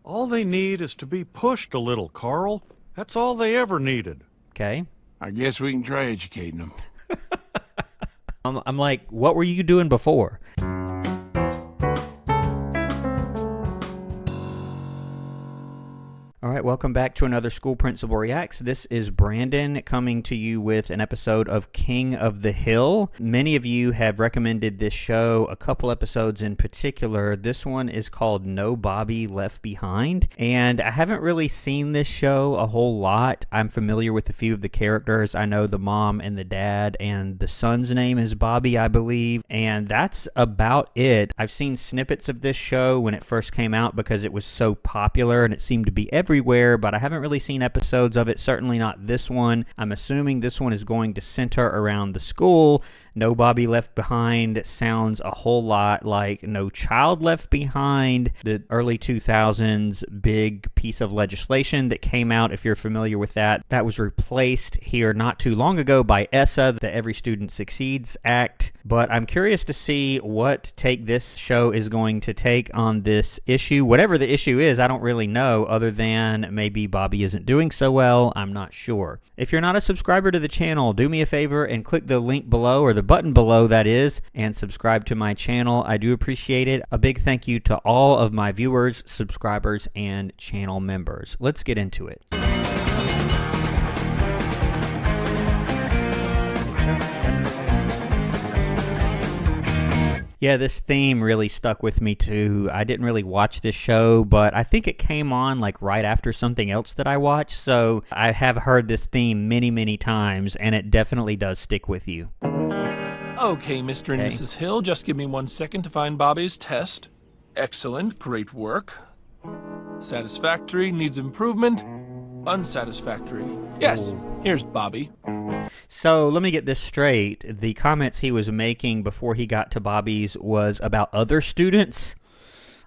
All they need is to be pushed a little, Carl. That's all they ever needed. Okay. I guess we can try educating them. I'm like, what were you doing before? All right, welcome back to another School Principal Reacts. This is Brandon coming to you with an episode of King of the Hill. Many of you have recommended this show, a couple episodes in particular. This one is called No Bobby Left Behind, and I haven't really seen this show a whole lot. I'm familiar with a few of the characters. I know the mom and the dad, and the son's name is Bobby, I believe, and that's about it. I've seen snippets of this show when it first came out because it was so popular and it seemed to be everywhere, but I haven't really seen episodes of it, certainly not this one. I'm assuming this one is going to center around the school. No Bobby Left Behind sounds a whole lot like No Child Left Behind, the early 2000s big piece of legislation that came out, if you're familiar with that. That was replaced here not too long ago by ESSA, the Every Student Succeeds Act. But I'm curious to see what take this show is going to take on this issue. Whatever the issue is, I don't really know, other than maybe Bobby isn't doing so well. I'm not sure. If you're not a subscriber to the channel, do me a favor and click the link below, or the button below that is, and subscribe to my channel. I do appreciate it. A big thank you to all of my viewers, subscribers, and channel members. Let's get into it. Yeah, this theme really stuck with me too. I didn't really watch this show, but I think it came on like right after something else that I watched, so I have heard this theme many, many times, and it definitely does stick with you. Okay, Mr. and Mrs. Hill, just give me 1 second to find Bobby's test. Excellent, great work. Satisfactory, needs improvement. Unsatisfactory. Yes, here's Bobby. So let me get this straight. The comments he was making before he got to Bobby's was about other students.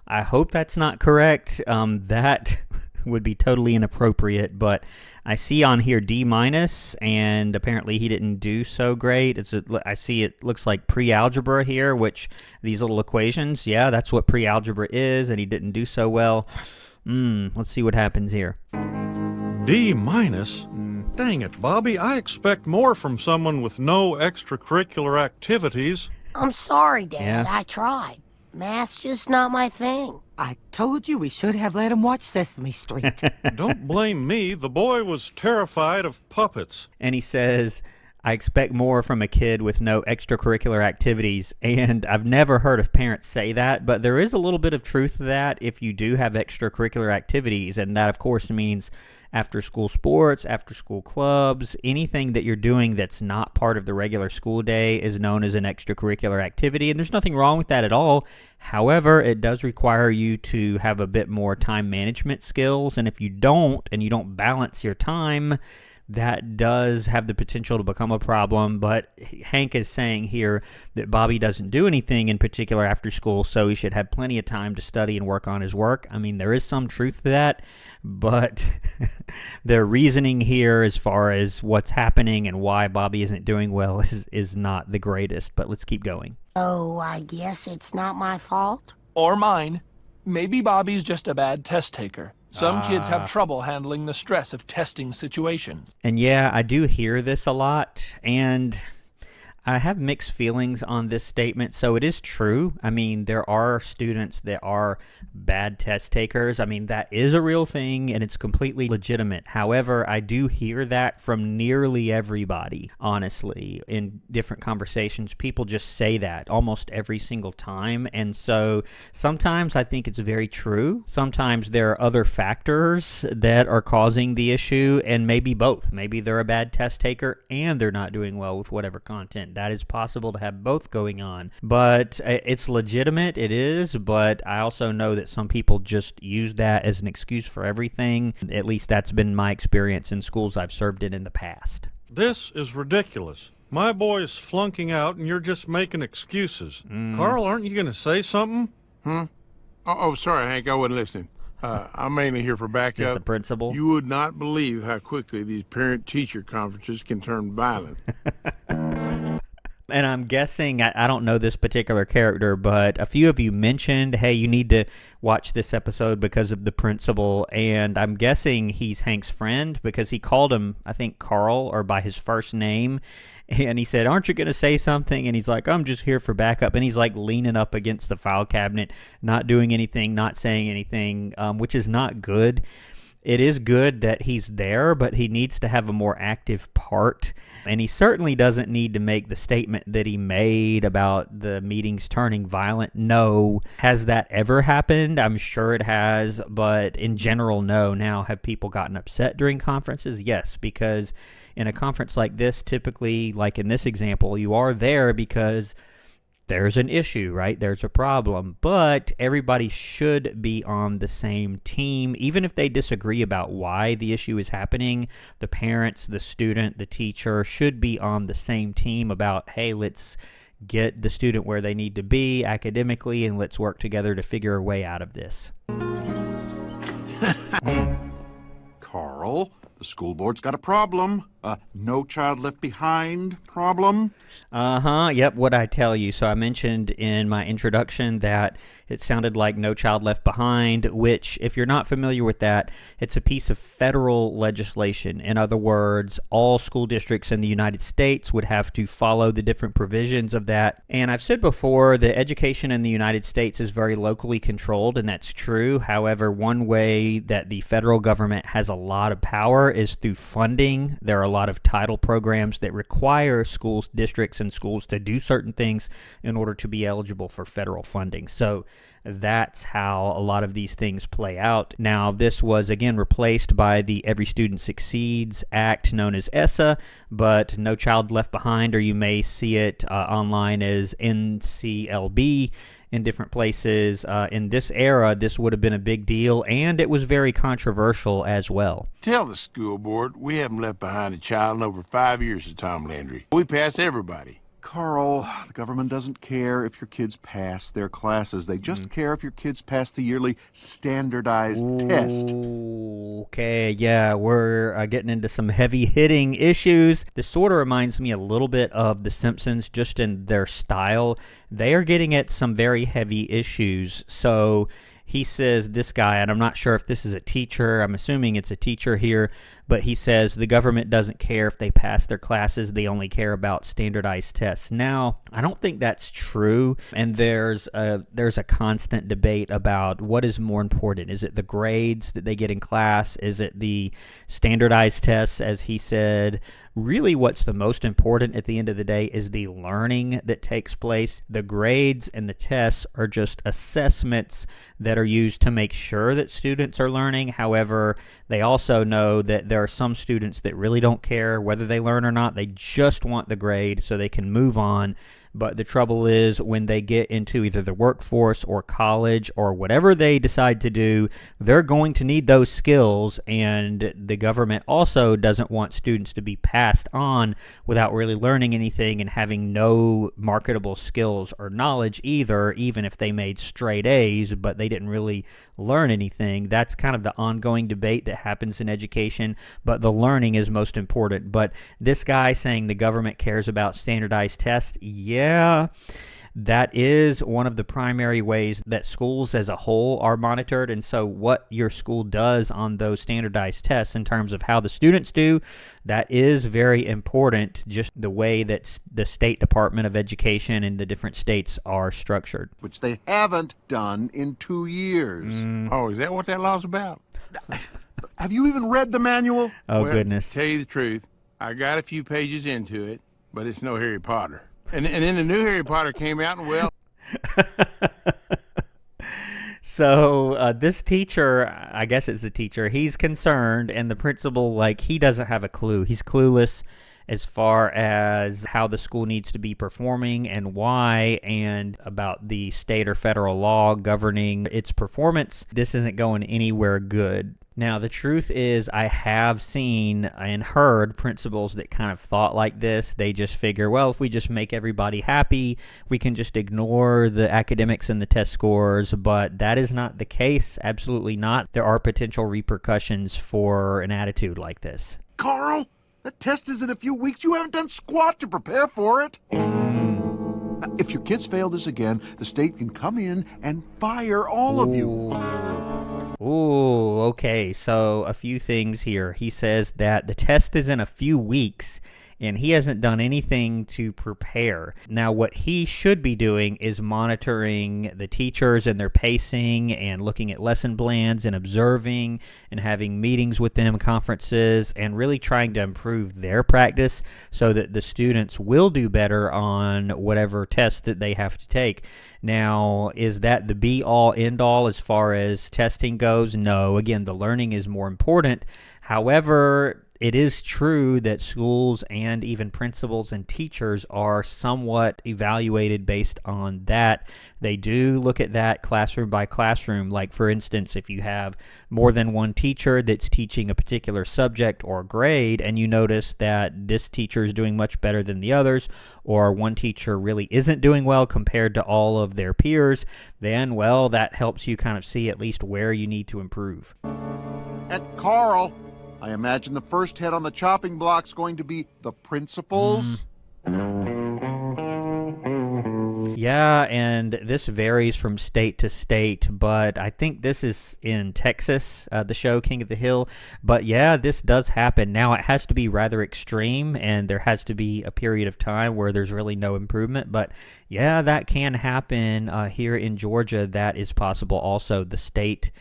I hope that's not correct. That would be totally inappropriate, but I see on here D-, and apparently he didn't do so great. I see it looks like pre-algebra here, which these little equations, yeah, that's what pre-algebra is, and he didn't do so well. Let's see what happens here. D-? Dang it, Bobby. I expect more from someone with no extracurricular activities. I'm sorry, Dad. Yeah. I tried. Math's just not my thing. I told you we should have let him watch Sesame Street. Don't blame me. The boy was terrified of puppets. And he says, I expect more from a kid with no extracurricular activities, and I've never heard of parents say that, but there is a little bit of truth to that if you do have extracurricular activities, and that, of course, means after-school sports, after-school clubs, anything that you're doing that's not part of the regular school day is known as an extracurricular activity, and there's nothing wrong with that at all. However, it does require you to have a bit more time management skills, and if you don't, and you don't balance your time, that does have the potential to become a problem. But Hank is saying here that Bobby doesn't do anything in particular after school, so he should have plenty of time to study and work on his work. I mean, there is some truth to that, but their reasoning here as far as what's happening and why Bobby isn't doing well is not the greatest. But let's keep going. Oh, I guess it's not my fault. Or mine. Maybe Bobby's just a bad test taker. Some kids have trouble handling the stress of testing situations. And yeah, I do hear this a lot, and I have mixed feelings on this statement. So it is true. I mean, there are students that are bad test takers. I mean, that is a real thing, and it's completely legitimate. However, I do hear that from nearly everybody, honestly. In different conversations, people just say that almost every single time. And so sometimes I think it's very true. Sometimes there are other factors that are causing the issue, and maybe both. Maybe they're a bad test taker and they're not doing well with whatever content. That is possible to have both going on. But it's legitimate, it is, but I also know that some people just use that as an excuse for everything. At least that's been my experience in schools I've served in the past. This is ridiculous. My boy's flunking out and you're just making excuses. Carl, aren't you going to say something? Oh, sorry, Hank, I wasn't listening. I'm mainly here for backup. Is this the principal? You would not believe how quickly these parent-teacher conferences can turn violent. And I'm guessing, I don't know this particular character, but a few of you mentioned, hey, you need to watch this episode because of the principal. And I'm guessing he's Hank's friend because he called him, I think, Carl, or by his first name. And he said, aren't you going to say something? And he's like, I'm just here for backup. And he's like leaning up against the file cabinet, not doing anything, not saying anything, which is not good. It is good that he's there, but he needs to have a more active part. And he certainly doesn't need to make the statement that he made about the meetings turning violent. No. Has that ever happened? I'm sure it has, but in general, no. Now, have people gotten upset during conferences? Yes, because in a conference like this, typically, like in this example, you are there because there's an issue, right? There's a problem, but everybody should be on the same team. Even if they disagree about why the issue is happening, the parents, the student, the teacher should be on the same team about, hey, let's get the student where they need to be academically, and let's work together to figure a way out of this. Carl, the school board's got a problem. No child left behind problem. Yep, what'd I tell you? So I mentioned in my introduction that it sounded like No Child Left Behind, which, if you're not familiar with that, it's a piece of federal legislation. In other words, all school districts in the United States would have to follow the different provisions of that. And I've said before, the education in the United States is very locally controlled, and that's true. However, one way that the federal government has a lot of power is through funding. There are a lot of title programs that require schools, districts, and schools to do certain things in order to be eligible for federal funding. So that's how a lot of these things play out. Now, this was, again, replaced by the Every Student Succeeds Act, known as ESSA, but No Child Left Behind, or you may see it online as NCLB, in different places. In this era, this would have been a big deal, and it was very controversial as well. Tell the school board we haven't left behind a child in over 5 years at Tom Landry. We pass everybody. Carl, the government doesn't care if your kids pass their classes. They just care if your kids pass the yearly standardized test. Okay, yeah, we're getting into some heavy-hitting issues. This sort of reminds me a little bit of The Simpsons, just in their style. They are getting at some very heavy issues. So he says, this guy, and I'm not sure if this is a teacher, I'm assuming it's a teacher here, but he says the government doesn't care if they pass their classes, they only care about standardized tests. Now, I don't think that's true, and there's a constant debate about what is more important. Is it the grades that they get in class? Is it the standardized tests, as he said? Really, what's the most important at the end of the day is the learning that takes place. The grades and the tests are just assessments that are used to make sure that students are learning. However, they also know that there are some students that really don't care whether they learn or not. They just want the grade so they can move on. But the trouble is, when they get into either the workforce or college or whatever they decide to do, they're going to need those skills, and the government also doesn't want students to be passed on without really learning anything and having no marketable skills or knowledge either, even if they made straight A's, but they didn't really learn anything. That's kind of the ongoing debate that happens in education, but the learning is most important. But this guy saying the government cares about standardized tests, yeah, that is one of the primary ways that schools as a whole are monitored. And so what your school does on those standardized tests in terms of how the students do, that is very important, just the way that the State Department of Education and the different states are structured. Which they haven't done in 2 years. Oh, is that what that law's about? Have you even read the manual? Oh, Well, goodness. Tell you the truth, I got a few pages into it, but it's no Harry Potter. And then the new Harry Potter came out, and well... So this teacher, I guess it's a teacher, he's concerned, and the principal, like, he doesn't have a clue. He's clueless as far as how the school needs to be performing and why, and about the state or federal law governing its performance. This isn't going anywhere good. Now, the truth is, I have seen and heard principals that kind of thought like this. They just figure, well, if we just make everybody happy, we can just ignore the academics and the test scores, but that is not the case. Absolutely not. There are potential repercussions for an attitude like this. Carl, The test is in a few weeks. You haven't done squat to prepare for it. If your kids fail this again, the state can come in and fire all of you. Ooh, okay. So a few things here. He says that the test is in a few weeks, and he hasn't done anything to prepare. Now, what he should be doing is monitoring the teachers and their pacing and looking at lesson plans and observing and having meetings with them, conferences, and really trying to improve their practice so that the students will do better on whatever test that they have to take. Now, is that the be-all, end-all as far as testing goes? No. Again, the learning is more important. However, it is true that schools and even principals and teachers are somewhat evaluated based on that. They do look at that classroom by classroom. Like, for instance, if you have more than one teacher that's teaching a particular subject or grade, and you notice that this teacher is doing much better than the others, or one teacher really isn't doing well compared to all of their peers, then, well, that helps you kind of see at least where you need to improve. At Carl, I imagine the first head on the chopping block's going to be the principals. Yeah, and this varies from state to state, but I think this is in Texas, the show King of the Hill. But yeah, this does happen. Now, it has to be rather extreme, and there has to be a period of time where there's really no improvement. But yeah, that can happen here in Georgia. That is possible also. The state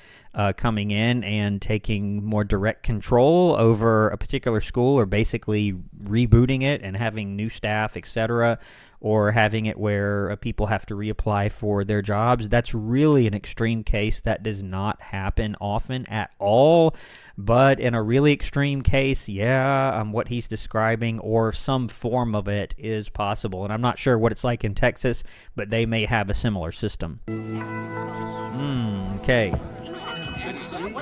coming in and taking more direct control over a particular school, or basically rebooting it and having new staff, etc., or having it where people have to reapply for their jobs. That's really an extreme case. That does not happen often at all. But in a really extreme case, yeah, what he's describing or some form of it is possible. And I'm not sure what it's like in Texas, but they may have a similar system. Okay.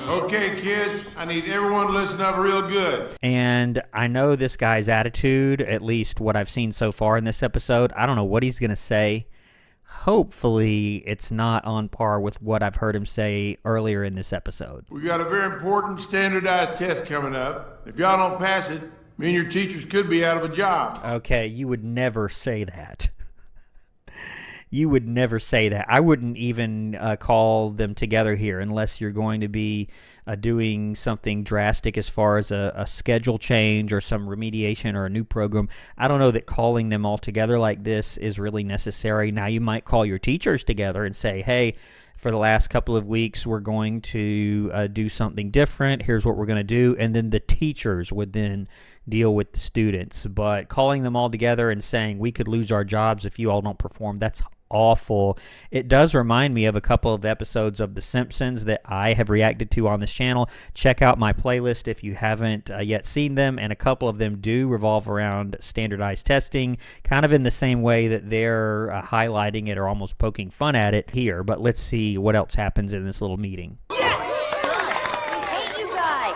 Okay, kids, I need everyone to listen up real good. And I know this guy's attitude, at least what I've seen so far in this episode. I don't know what he's going to say. Hopefully, it's not on par with what I've heard him say earlier in this episode. We got a very important standardized test coming up. If y'all don't pass it, me and your teachers could be out of a job. Okay, you would never say that. You would never say that. I wouldn't even call them together here unless you're going to be doing something drastic as far as a schedule change or some remediation or a new program. I don't know that calling them all together like this is really necessary. Now, you might call your teachers together and say, hey, for the last couple of weeks, we're going to do something different. Here's what we're going to do. And then the teachers would then deal with the students. But calling them all together and saying we could lose our jobs if you all don't perform, that's awful. It does remind me of a couple of episodes of The Simpsons that I have reacted to on this channel. Check out my playlist if you haven't yet seen them, and a couple of them do revolve around standardized testing, kind of in the same way that they're highlighting it or almost poking fun at it here. But let's see what else happens in this little meeting. Hey, you guys.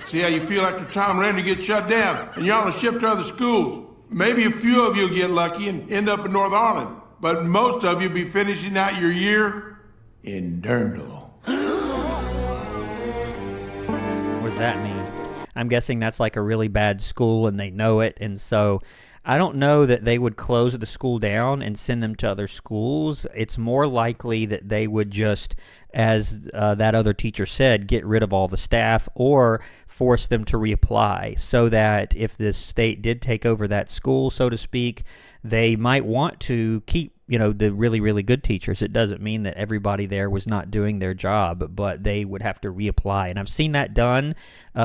See how you feel after Tom Randy gets shut down and y'all are shipped to other schools. Maybe a few of you will get lucky and end up in North Ireland, but most of you will be finishing out your year in Durndal. What does that mean? I'm guessing that's like a really bad school and they know it, and so I don't know that they would close the school down and send them to other schools. It's more likely that they would just, as that other teacher said, get rid of all the staff or force them to reapply, so that if the state did take over that school, so to speak, they might want to keep, the really, really good teachers. It doesn't mean that everybody there was not doing their job, but they would have to reapply. And I've seen that done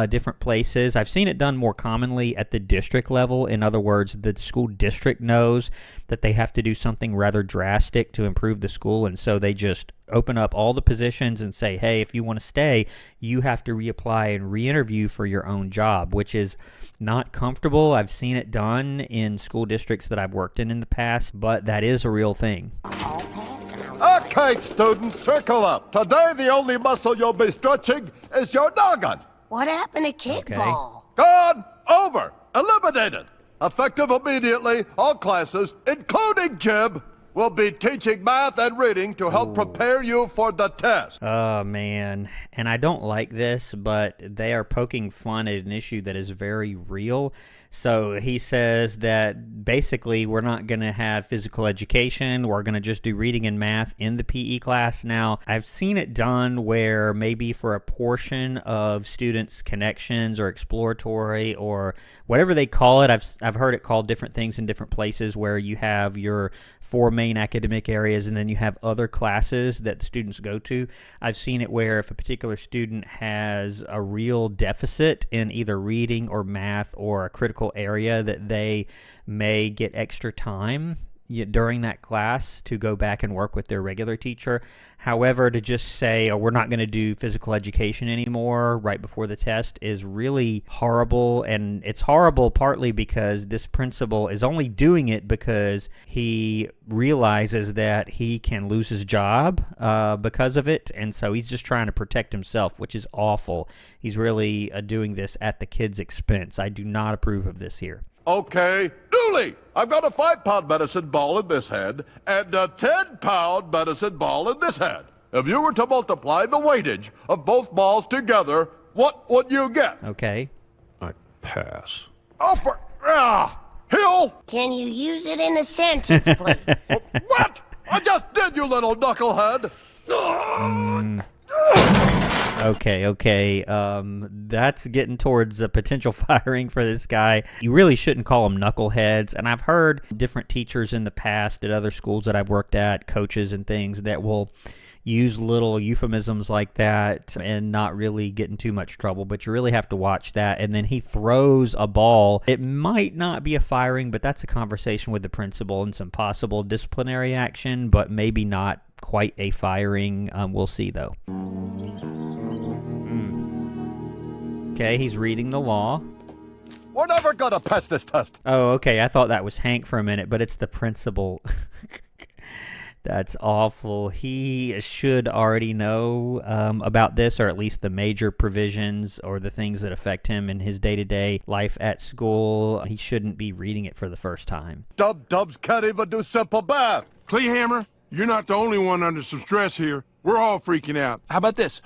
different places. I've seen it done more commonly at the district level. In other words, the school district knows that they have to do something rather drastic to improve the school, and so they just open up all the positions and say, hey, if you want to stay, you have to reapply and re-interview for your own job, which is not comfortable. I've seen it done in school districts that I've worked in the past, but that is a real thing. Okay, students, circle up. Today, the only muscle you'll be stretching is your noggin. What happened to kickball? Gone, over, eliminated. Effective immediately, all classes, including gym. will be teaching math and reading to help prepare you for the test. Oh, man. And I don't like this, but they are poking fun at an issue that is very real. So he says that basically we're not going to have physical education. We're going to just do reading and math in the PE class. Now, I've seen it done where maybe for a portion of students' connections or exploratory or whatever they call it, I've heard it called different things in different places, where you have your 4 main academic areas and then you have other classes that the students go to. I've seen it where if a particular student has a real deficit in either reading or math or a critical area, that they may get extra time during that class to go back and work with their regular teacher. However, to just say, oh, we're not going to do physical education anymore right before the test is really horrible. And it's horrible partly because this principal is only doing it because he realizes that he can lose his job because of it. And so he's just trying to protect himself, which is awful. He's really doing this at the kid's expense. I do not approve of this here. Okay, Dooley, I've got a 5-pound medicine ball in this hand and a 10-pound medicine ball in this hand. If you were to multiply the weightage of both balls together, what would you get? Okay. I pass. Hill! Can you use it in a sentence, please? What? I just did, you little knucklehead! Okay. That's getting towards a potential firing for this guy. You really shouldn't call them knuckleheads. And I've heard different teachers in the past at other schools that I've worked at, coaches and things, that will use little euphemisms like that and not really get in too much trouble. But you really have to watch that. And then he throws a ball. It might not be a firing, but that's a conversation with the principal and some possible disciplinary action, but maybe not quite a firing. We'll see, though. Okay, he's reading the law. We're never gonna pass this test. Oh, okay, I thought that was Hank for a minute, but it's the principal. That's awful. He should already know about this, or at least the major provisions or the things that affect him in his day-to-day life at school. He shouldn't be reading it for the first time. Dub-dubs can't even do simple math. Clehammer, you're not the only one under some stress here. We're all freaking out. How about this?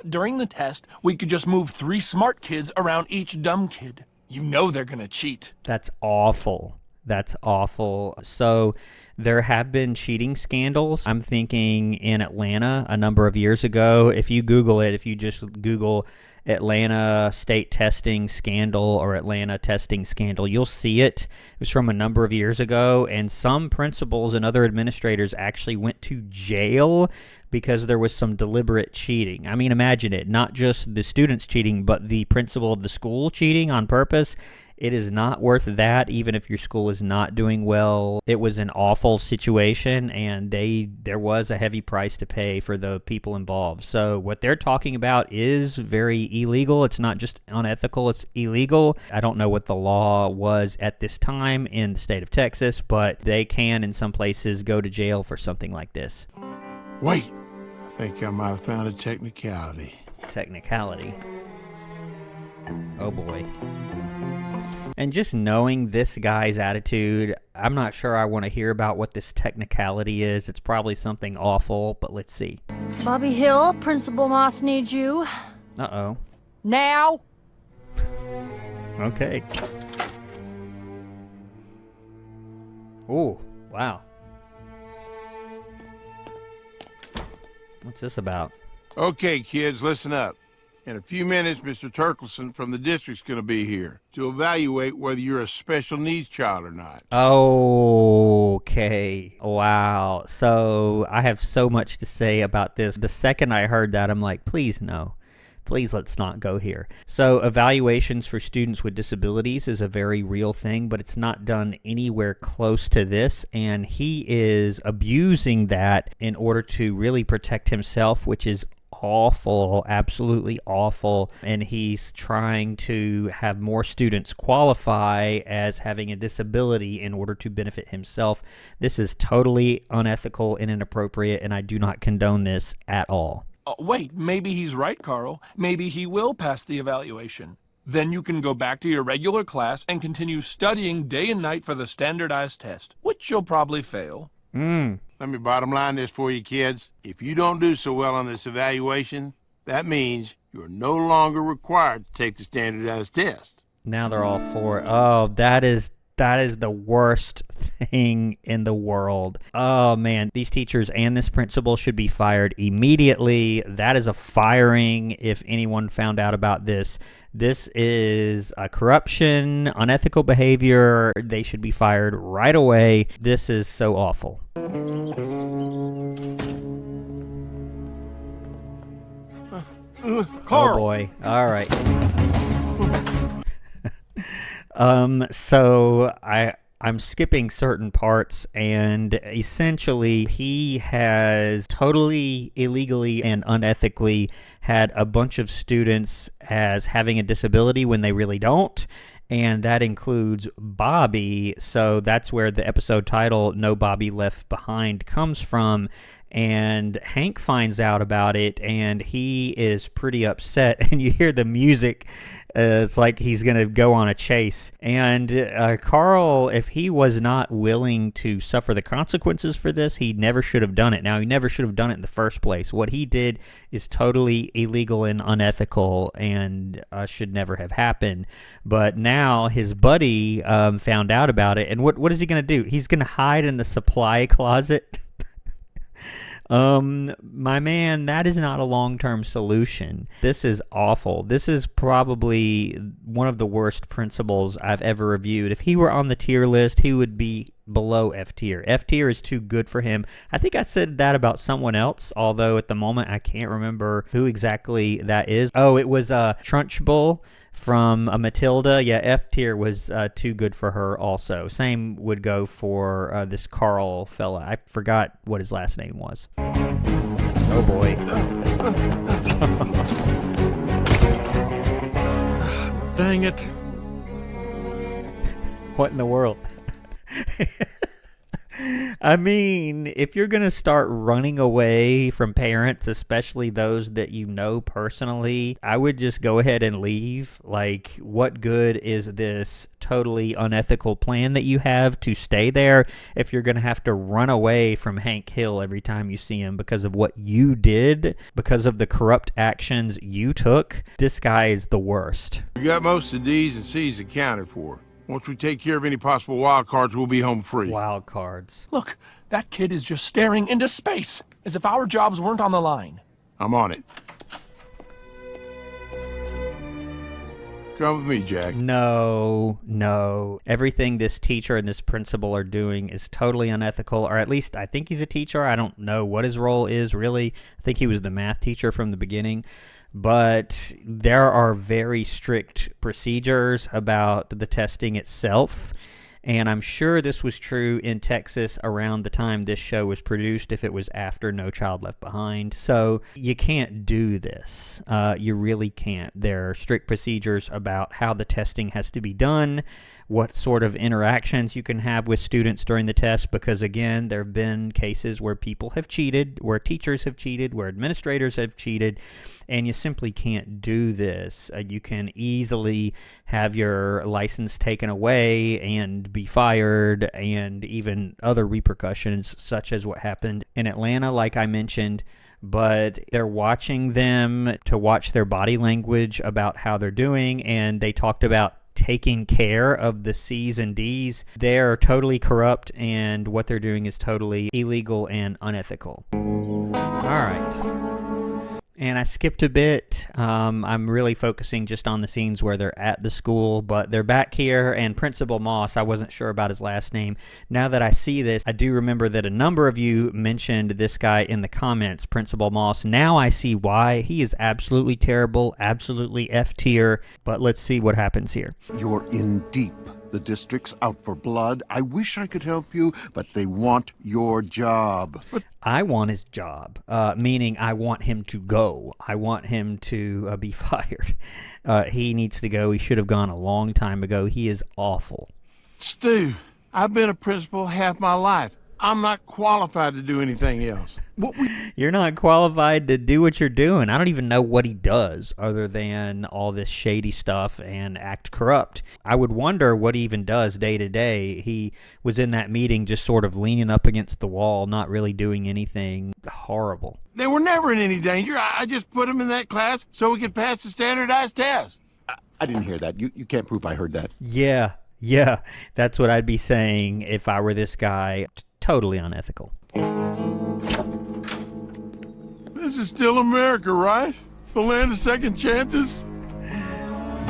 During the test, we could just move 3 smart kids around each dumb kid. You know they're gonna cheat. That's awful. That's awful. So there have been cheating scandals. I'm thinking in Atlanta a number of years ago. If you Google it, if you just Google Atlanta state testing scandal or Atlanta testing scandal, you'll see it. It was from a number of years ago, and some principals and other administrators actually went to jail because there was some deliberate cheating. I mean, imagine it. Not just the students cheating, but the principal of the school cheating on purpose. It is not worth that, even if your school is not doing well. It was an awful situation, and there was a heavy price to pay for the people involved. So what they're talking about is very illegal. It's not just unethical, it's illegal. I don't know what the law was at this time in the state of Texas, but they can, in some places, go to jail for something like this. Wait, I think I might have found a technicality. Technicality. Oh boy. And just knowing this guy's attitude, I'm not sure I want to hear about what this technicality is. It's probably something awful, but let's see. Bobby Hill, Principal Moss needs you. Uh-oh. Now. Okay. Ooh, wow. What's this about? Okay, kids, listen up. In a few minutes, Mr. Turkelson from the district's going to be here to evaluate whether you're a special needs child or not. Okay. Wow. So I have so much to say about this. The second I heard that, I'm like, please no. Please let's not go here. So evaluations for students with disabilities is a very real thing, but it's not done anywhere close to this. And he is abusing that in order to really protect himself, which is awful, absolutely awful. And he's trying to have more students qualify as having a disability in order to benefit himself. This is totally unethical and inappropriate, and I do not condone this at all. Wait, maybe he's right, Carl. Maybe he will pass the evaluation. Then you can go back to your regular class and continue studying day and night for the standardized test, which you'll probably fail. Let me bottom line this for you, kids. If you don't do so well on this evaluation, that means you're no longer required to take the standardized test. Now they're all for it. Oh, that is the worst thing in the world. Oh, man. These teachers and this principal should be fired immediately. That is a firing if anyone found out about this. This is a corruption, unethical behavior. They should be fired right away. This is so awful. Carl. Oh, boy. All right. So I'm skipping certain parts, and essentially he has totally illegally and unethically had a bunch of students as having a disability when they really don't, and that includes Bobby. So that's where the episode title, No Bobby Left Behind, comes from. And Hank finds out about it, and he is pretty upset. And you hear the music. It's like he's going to go on a chase. And Carl, if he was not willing to suffer the consequences for this, he never should have done it. Now, he never should have done it in the first place. What he did is totally illegal and unethical and should never have happened. But now his buddy found out about it. And what is he going to do? He's going to hide in the supply closet. My man, that is not a long-term solution. This is awful. This is probably one of the worst principals I've ever reviewed. If he were on the tier list, he would be below F tier. F tier is too good for him. I think I said that about someone else, although at the moment I can't remember who exactly that is. Oh, it was Trunchbull from Matilda. Yeah, F tier was too good for her also. Same would go for this Carl fella. I forgot what his last name was. Oh boy. Dang it. What in the world? I mean, if you're going to start running away from parents, especially those that you know personally, I would just go ahead and leave. Like, what good is this totally unethical plan that you have to stay there if you're going to have to run away from Hank Hill every time you see him because of what you did, because of the corrupt actions you took? This guy is the worst. We got most of D's and C's accounted for. Once we take care of any possible wild cards, we'll be home free. Wild cards. Look, that kid is just staring into space, as if our jobs weren't on the line. I'm on it. Come with me, Jack. No. Everything this teacher and this principal are doing is totally unethical, or at least I think he's a teacher. I don't know what his role is, really. I think he was the math teacher from the beginning. But there are very strict procedures about the testing itself. And I'm sure this was true in Texas around the time this show was produced, if it was after No Child Left Behind. So you can't do this. You really can't. There are strict procedures about how the testing has to be done, what sort of interactions you can have with students during the test, because again, there have been cases where people have cheated, where teachers have cheated, where administrators have cheated, and you simply can't do this. You can easily have your license taken away and be fired, and even other repercussions, such as what happened in Atlanta, like I mentioned. But they're watching them to watch their body language about how they're doing, and they talked about taking care of the C's and D's. They're totally corrupt, and what they're doing is totally illegal and unethical. All right. And I skipped a bit. I'm really focusing just on the scenes where they're at the school, but they're back here, and Principal Moss, I wasn't sure about his last name. Now that I see this, I do remember that a number of you mentioned this guy in the comments, Principal Moss. Now I see why. He is absolutely terrible, absolutely F tier, but let's see what happens here. You're in deep. The district's out for blood. I wish I could help you, but they want your job. I want his job, meaning I want him to go. I want him to be fired. He needs to go. He should have gone a long time ago. He is awful. Stu, I've been a principal half my life. I'm not qualified to do anything else. You're not qualified to do what you're doing. I don't even know what he does other than all this shady stuff and act corrupt. I would wonder what he even does day to day. He was in that meeting just sort of leaning up against the wall, not really doing anything horrible. They were never in any danger. I just put them in that class so we could pass the standardized test. I didn't hear that. You can't prove I heard that. Yeah, that's what I'd be saying if I were this guy. Totally unethical. This is still America, right? The land of second chances?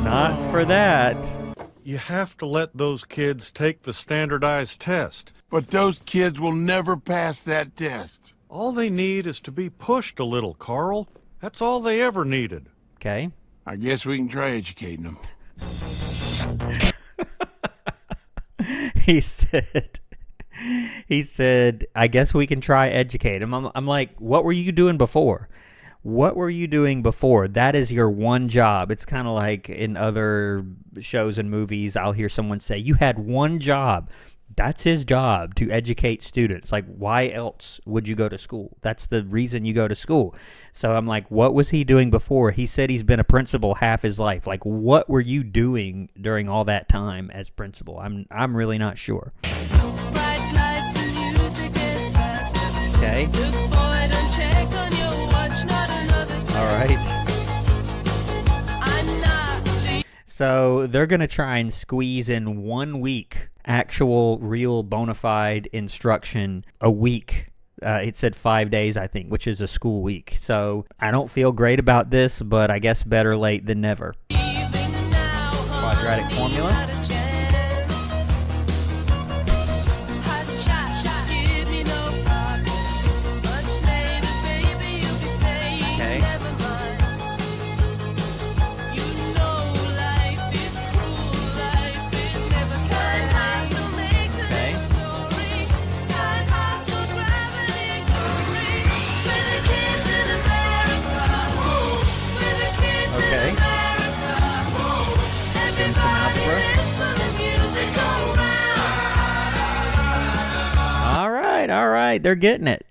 Not for that. You have to let those kids take the standardized test. But those kids will never pass that test. All they need is to be pushed a little, Carl. That's all they ever needed. Okay. I guess we can try educating them. He said, I guess we can try educate him. I'm like, what were you doing before? What were you doing before? That is your one job. It's kind of like in other shows and movies, I'll hear someone say, you had one job. That's his job, to educate students. Like, why else would you go to school? That's the reason you go to school. So I'm like, what was he doing before? He said he's been a principal half his life. Like, what were you doing during all that time as principal? I'm really not sure. Okay. All right. So they're going to try and squeeze in 1 week actual, real, bona fide instruction a week. It said 5 days, I think, which is a school week. So I don't feel great about this, but I guess better late than never. Quadratic formula. All right, they're getting it.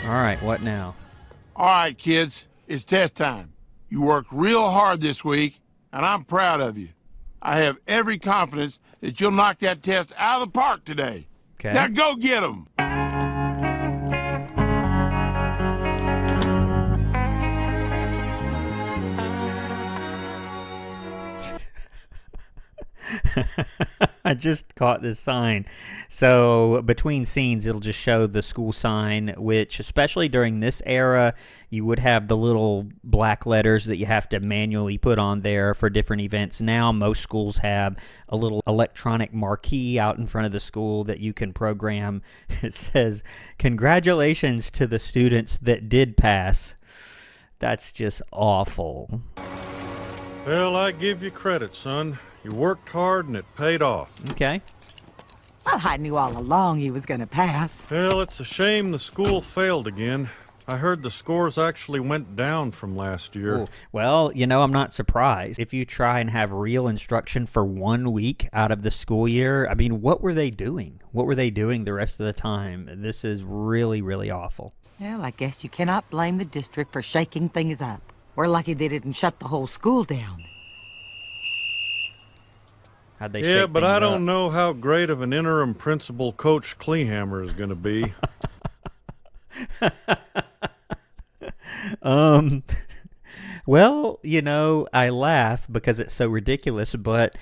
All right, what now? All right, kids, it's test time. You worked real hard this week, and I'm proud of you. I have every confidence that you'll knock that test out of the park today. Okay. Now go get them. I just caught this sign. So between scenes, it'll just show the school sign, which especially during this era, you would have the little black letters that you have to manually put on there for different events. Now most schools have a little electronic marquee out in front of the school that you can program. It says, "Congratulations to the students that did pass." That's just awful. Well, I give you credit, son. You worked hard and it paid off. Okay. Well, I knew all along he was going to pass. Well, it's a shame the school failed again. I heard the scores actually went down from last year. Ooh. Well, I'm not surprised. If you try and have real instruction for 1 week out of the school year, I mean, what were they doing? What were they doing the rest of the time? This is really, really awful. Well, I guess you cannot blame the district for shaking things up. We're lucky they didn't shut the whole school down. How'd they Yeah, shake but I things don't up? know how great of an interim principal Coach Kleehammer is going to be. Well, I laugh because it's so ridiculous, but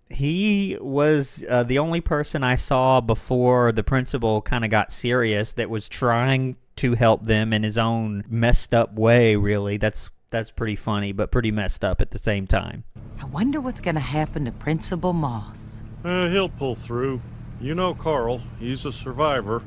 he was the only person I saw before the principal kind of got serious that was trying to help them in his own messed up way, really. That's pretty funny, but pretty messed up at the same time. I wonder what's going to happen to Principal Moss. He'll pull through. You know Carl. He's a survivor.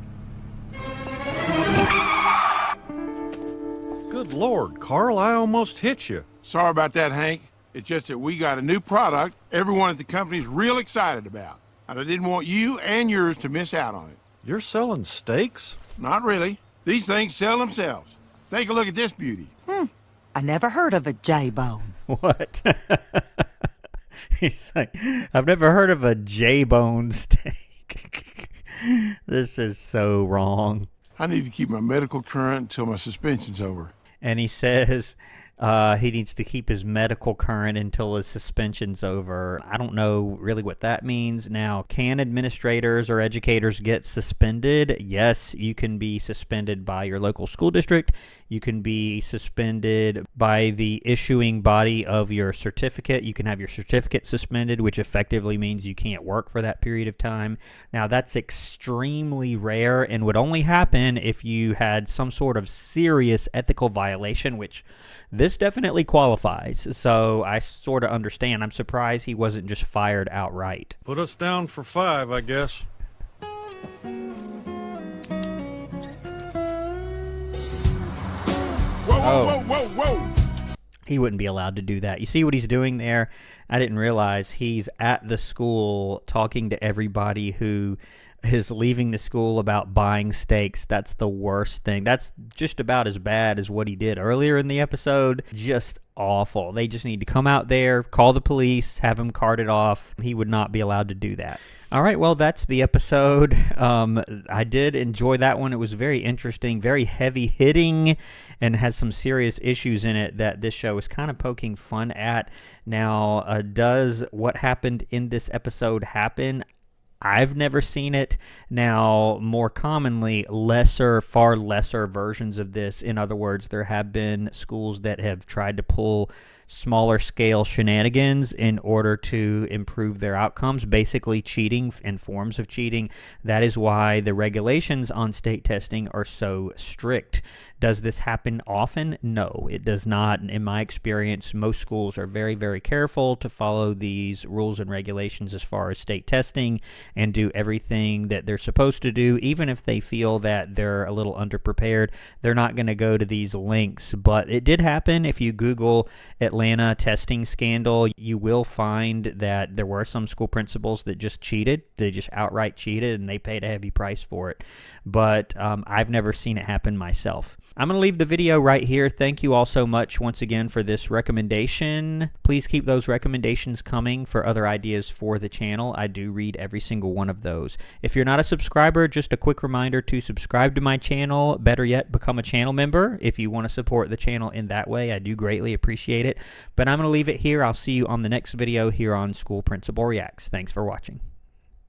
Good Lord, Carl, I almost hit you. Sorry about that, Hank. It's just that we got a new product everyone at the company's real excited about. And I didn't want you and yours to miss out on it. You're selling steaks? Not really. These things sell themselves. Take a look at this beauty. I never heard of a J-bone. What? He's like, I've never heard of a J-bone steak. This is so wrong. I need to keep my medical current until my suspension's over. And he says he needs to keep his medical current until his suspension's over. I don't know really what that means. Now, can administrators or educators get suspended? Yes, you can be suspended by your local school district. You can be suspended by the issuing body of your certificate. You can have your certificate suspended, which effectively means you can't work for that period of time. Now, that's extremely rare and would only happen if you had some sort of serious ethical violation, which this definitely qualifies. So I sort of understand. I'm surprised he wasn't just fired outright. Put us down for 5, I guess. Whoa. He wouldn't be allowed to do that. You see what he's doing there? I didn't realize he's at the school talking to everybody who is leaving the school about buying steaks. That's the worst thing. That's just about as bad as what he did earlier in the episode. Just awful. They just need to come out there, call the police, have him carted off. He would not be allowed to do that. All right, well, that's the episode. I did enjoy that one. It was very interesting, very heavy-hitting, and has some serious issues in it that this show is kind of poking fun at. Now, does what happened in this episode happen? I've never seen it. Now, more commonly, far lesser versions of this. In other words, there have been schools that have tried to pull smaller scale shenanigans in order to improve their outcomes, basically cheating and forms of cheating. That is why the regulations on state testing are so strict. Does this happen often? No, it does not. In my experience, most schools are very, very careful to follow these rules and regulations as far as state testing and do everything that they're supposed to do. Even if they feel that they're a little underprepared, they're not going to go to these links. But it did happen. If you Google Atlanta testing scandal, you will find that there were some school principals that just cheated. They just outright cheated, and they paid a heavy price for it. But I've never seen it happen myself. I'm going to leave the video right here. Thank you all so much once again for this recommendation. Please keep those recommendations coming for other ideas for the channel. I do read every single one of those. If you're not a subscriber, just a quick reminder to subscribe to my channel. Better yet, become a channel member if you want to support the channel in that way. I do greatly appreciate it. But I'm going to leave it here. I'll see you on the next video here on School Principal Reacts. Thanks for watching.